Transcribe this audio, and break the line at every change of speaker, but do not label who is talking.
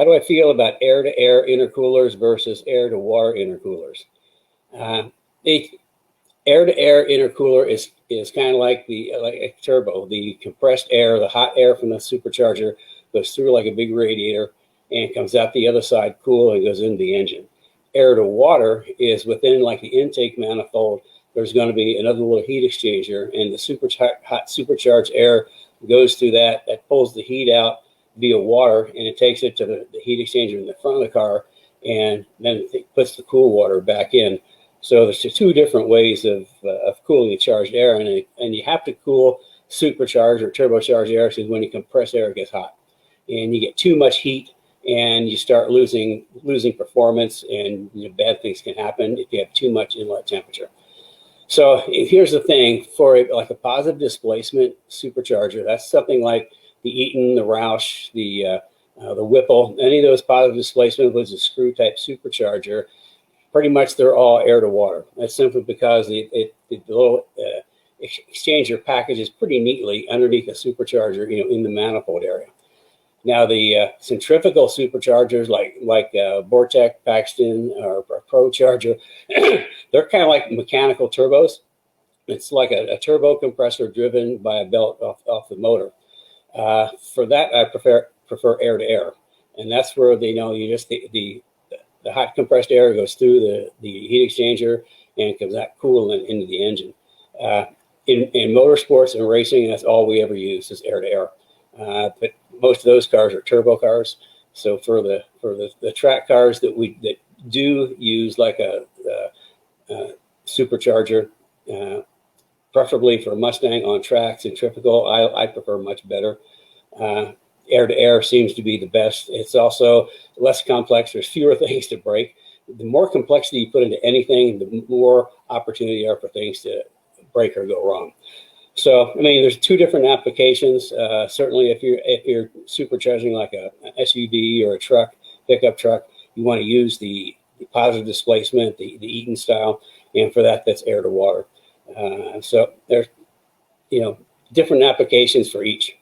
do I feel about air-to-air intercoolers versus air-to-water intercoolers? Air-to-air intercooler is kind of like a turbo. The compressed air, the hot air from the supercharger goes through like a big radiator and comes out the other side cool and goes into the engine. Air-to-water is within like the intake manifold. There's going to be another little heat exchanger, and the hot supercharged air goes through that. That pulls the heat out via water, and it takes it to the heat exchanger in the front of the car, and then it puts the cool water back in. So there's two different ways of cooling the charged air, and you have to cool supercharged or turbocharged air because when you compress air, it gets hot, and you get too much heat, and you start losing performance, and bad things can happen if you have too much inlet temperature. So here's the thing: for like a positive displacement supercharger, that's something like the Eaton, the Roush, the Whipple, any of those positive displacement was a screw type supercharger. Pretty much they're all air to water. That's simply because the little exchanger packages pretty neatly underneath the supercharger, in the manifold area. Now the centrifugal superchargers like Vortec, Paxton, or ProCharger, they're kind of like mechanical turbos. It's like a turbo compressor driven by a belt off the motor. For that, I prefer air to air, and that's where you just the hot compressed air goes through the heat exchanger and comes out cool and into the engine. In motorsports and racing, that's all we ever use is air to air. But most of those cars are turbo cars. So for the track cars that do use like a supercharger, preferably for a Mustang on track, centrifugal, I prefer much better. Air to air seems to be the best. It's also less complex. There's fewer things to break. The more complexity you put into anything, the more opportunity there are for things to break or go wrong. So, I mean, there's two different applications. Certainly, if you're supercharging like a SUV or a truck, pickup truck, you want to use the positive displacement, the Eaton style, and for that, that's air to water. So there's different applications for each.